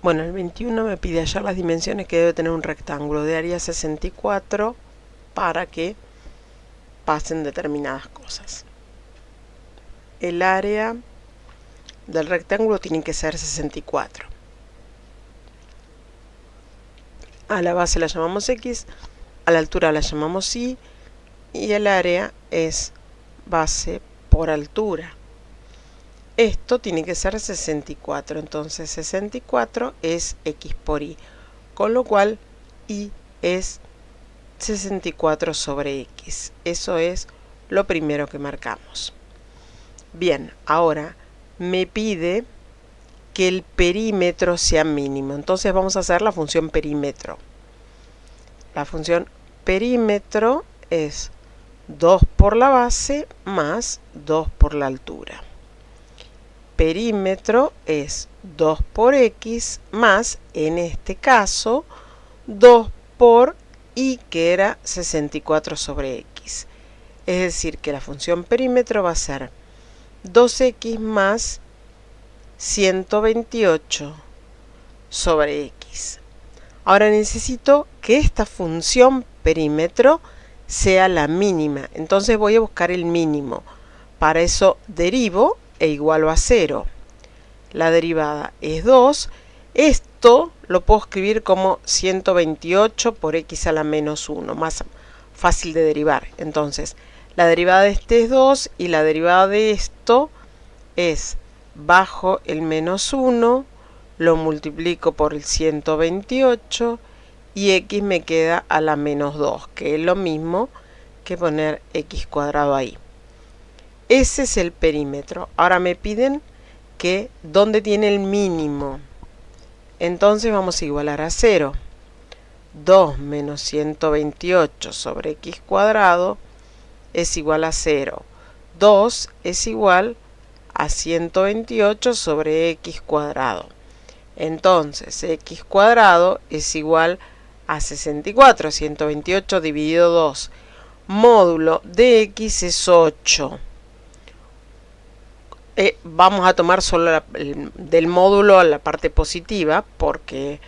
Bueno, el 21 me pide hallar las dimensiones que debe tener un rectángulo de área 64 para que pasen determinadas cosas. El área del rectángulo tiene que ser 64. A la base la llamamos X, a la altura la llamamos Y, y el área es base por altura. Esto tiene que ser 64, entonces 64 es X por Y, con lo cual Y es 64 sobre X. Eso es lo primero que marcamos. Bien, ahora me pide que el perímetro sea mínimo, entonces vamos a hacer la función perímetro. La función perímetro es 2 por la base más 2 por la altura. Perímetro es 2 por X más, en este caso, 2 por Y, que era 64 sobre X. Es decir, que la función perímetro va a ser 2X más 128 sobre X. Ahora necesito que esta función perímetro sea la mínima. Entonces voy a buscar el mínimo. Para eso derivo e igualo a 0. La derivada es 2. Esto lo puedo escribir como 128 por X a la menos 1. Más fácil de derivar. Entonces, la derivada de este es 2 y la derivada de esto es bajo el menos 1, lo multiplico por el 128 y X me queda a la menos 2, que es lo mismo que poner X cuadrado ahí. Ese es el perímetro. Ahora me piden que dónde tiene el mínimo. Entonces vamos a igualar a 0. 2 menos 128 sobre X cuadrado es igual a 0. 2 es igual a 128 sobre X cuadrado. Entonces X cuadrado es igual a 64. 128 dividido 2. Módulo de X es 8. Vamos a tomar solo del módulo la parte positiva porque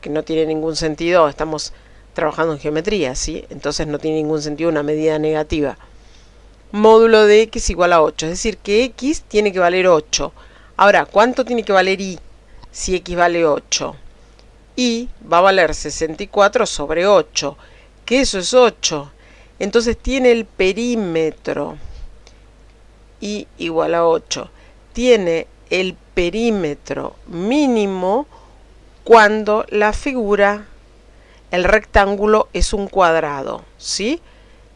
no tiene ningún sentido, estamos trabajando en geometría, ¿sí? Entonces no tiene ningún sentido una medida negativa. Módulo de X igual a 8, es decir que X tiene que valer 8. Ahora, ¿cuánto tiene que valer Y si X vale 8? Y va a valer 64 sobre 8, que eso es 8. Entonces tiene el perímetro Y igual a 8. Tiene el perímetro mínimo cuando la figura, el rectángulo, es un cuadrado, ¿sí?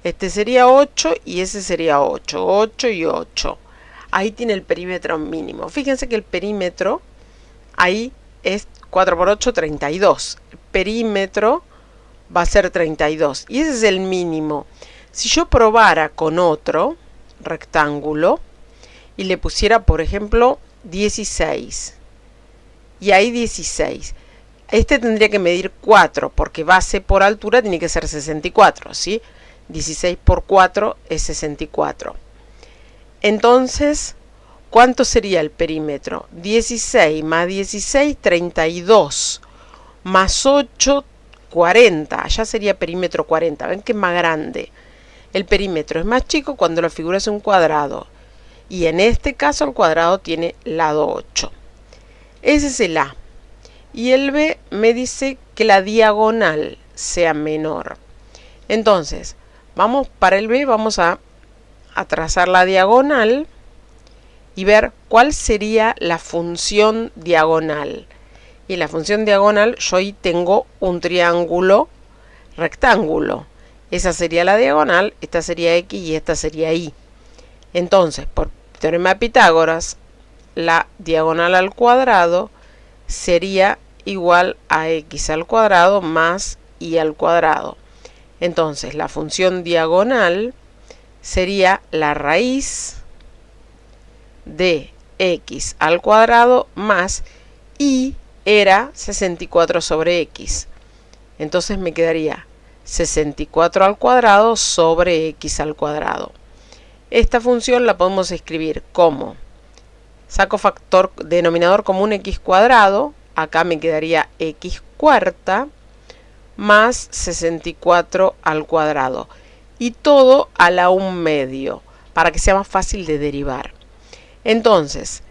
Este sería 8 y ese sería 8. 8 y 8. Ahí tiene el perímetro mínimo. Fíjense que el perímetro ahí es 4 por 8, 32. El perímetro va a ser 32. Y ese es el mínimo. Si yo probara con otro rectángulo y le pusiera, por ejemplo, 16. Y ahí 16. Este tendría que medir 4, porque base por altura tiene que ser 64, ¿sí? 16 por 4 es 64. Entonces, ¿cuánto sería el perímetro? 16 más 16, 32. Más 8, 40. Allá sería perímetro 40. ¿Ven que es más grande? El perímetro es más chico cuando la figura es un cuadrado. Y en este caso el cuadrado tiene lado 8. Ese es el A. Y el B me dice que la diagonal sea menor. Entonces, para el B vamos a trazar la diagonal y ver cuál sería la función diagonal. Y la función diagonal, yo ahí tengo un triángulo rectángulo. Esa sería la diagonal, esta sería X y esta sería Y. Entonces, por teorema de Pitágoras, la diagonal al cuadrado sería igual a X al cuadrado más Y al cuadrado. Entonces, la función diagonal sería la raíz de X al cuadrado más Y era 64 sobre X. Entonces me quedaría 64 al cuadrado sobre X al cuadrado. Esta función la podemos escribir como saco factor denominador común x cuadrado, acá me quedaría x cuarta más 64 al cuadrado. Y todo a la 1/2, para que sea más fácil de derivar. Entonces,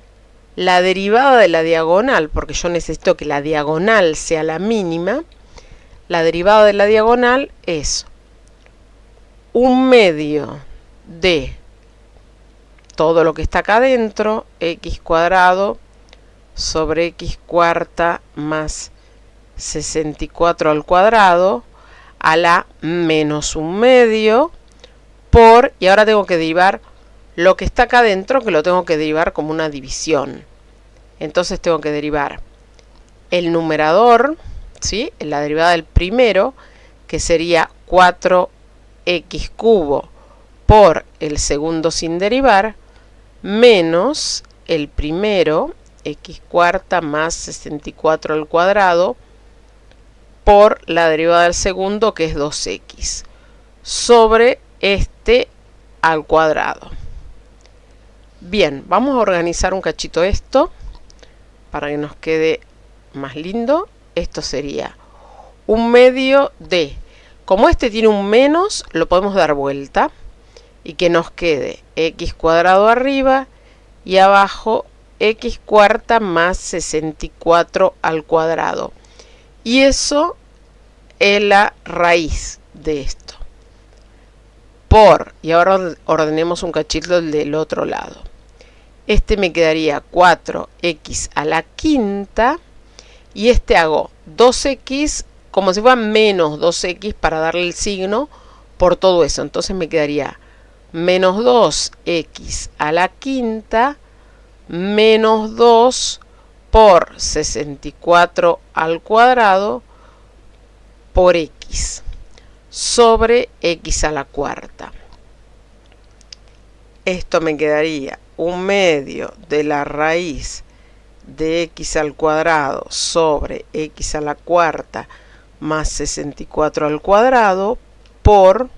la derivada de la diagonal, porque yo necesito que la diagonal sea la mínima, la derivada de la diagonal es 1/2 de todo lo que está acá adentro, x cuadrado sobre x cuarta más 64 al cuadrado, a la menos 1/2 por, y ahora tengo que derivar lo que está acá adentro, que lo tengo que derivar como una división. Entonces tengo que derivar el numerador, ¿sí? La derivada del primero, que sería 4x cubo por el segundo sin derivar, menos el primero, x cuarta más 64 al cuadrado, por la derivada del segundo, que es 2x, sobre este al cuadrado. Bien, vamos a organizar un cachito esto, para que nos quede más lindo. Esto sería 1/2 de, como este tiene un menos, lo podemos dar vuelta, y que nos quede x cuadrado arriba, y abajo x cuarta más 64 al cuadrado. Y eso es la raíz de esto. Por, y ahora ordenemos un cachito del otro lado. Este me quedaría 4x a la quinta, y este hago 2x, como si fuera menos 2x para darle el signo por todo eso. Entonces me quedaría menos 2x a la quinta menos 2 por 64 al cuadrado por x sobre x a la cuarta. Esto me quedaría 1/2 de la raíz de x al cuadrado sobre x a la cuarta más 64 al cuadrado por...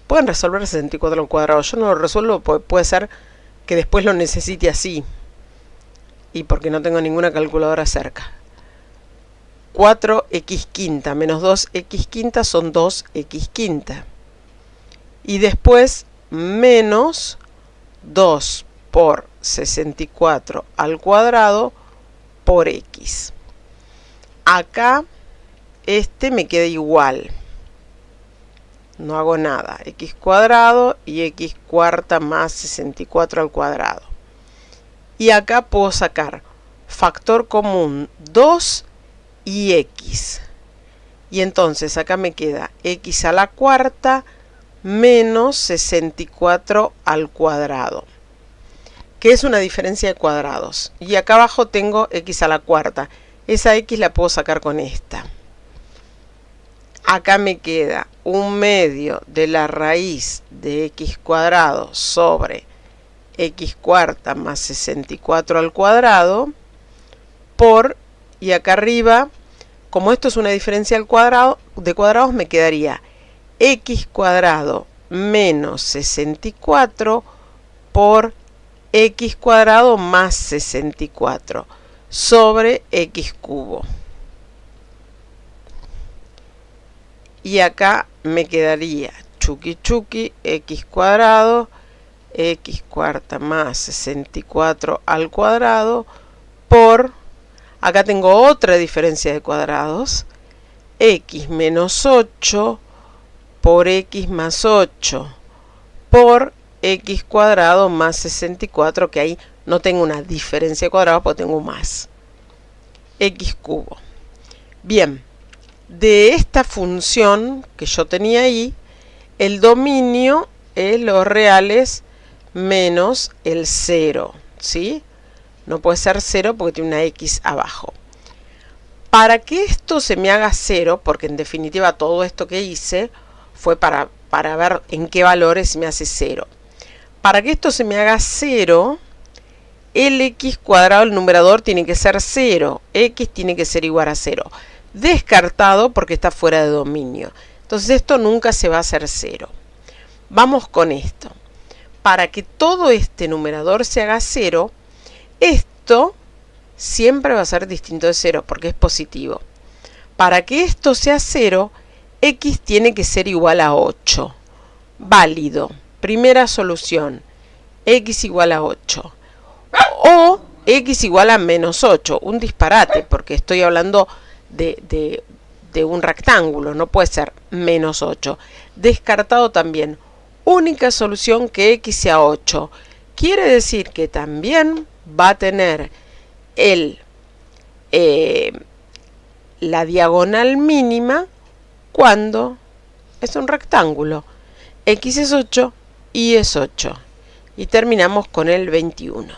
Pueden resolver 64 al cuadrado. Yo no lo resuelvo, puede ser que después lo necesite así. Y porque no tengo ninguna calculadora cerca. 4x quinta menos 2x quinta son 2x quinta. Y después menos 2 por 64 al cuadrado por x. Acá este me queda igual. No hago nada. X cuadrado y x cuarta más 64 al cuadrado. Y acá puedo sacar factor común 2 y x. Y entonces acá me queda x a la cuarta menos 64 al cuadrado, que es una diferencia de cuadrados. Y acá abajo tengo x a la cuarta. Esa x la puedo sacar con esta. Acá me queda 1/2 de la raíz de x cuadrado sobre x cuarta más 64 al cuadrado por, y acá arriba, como esto es una diferencia al cuadrado, de cuadrados, me quedaría x cuadrado menos 64 por x cuadrado más 64 sobre x cubo. Y acá me quedaría chuki chuki x cuadrado, x cuarta más 64 al cuadrado por, acá tengo otra diferencia de cuadrados, x menos 8 por x más 8 por x cuadrado más 64, que ahí no tengo una diferencia de cuadrados porque tengo más, x cubo. Bien, de esta función que yo tenía ahí, el dominio es los reales menos el 0, ¿sí? No puede ser 0 porque tiene una x abajo. Para que esto se me haga 0, porque en definitiva todo esto que hice fue para ver en qué valores me hace 0. Para que esto se me haga 0, el x cuadrado, el numerador, tiene que ser 0. X tiene que ser igual a 0. Descartado porque está fuera de dominio. Entonces esto nunca se va a hacer 0. Vamos con esto. Para que todo este numerador se haga 0, Esto siempre va a ser distinto de 0 porque es positivo. Para que esto sea 0, x tiene que ser igual a 8. Válido. Primera solución. X igual a 8. O x igual a menos 8. Un disparate porque estoy hablando de un rectángulo. No puede ser menos 8. Descartado también. Única solución que x sea 8. Quiere decir que también va a tener la diagonal mínima cuando es un rectángulo. X es 8, y es 8. Y terminamos con el 21.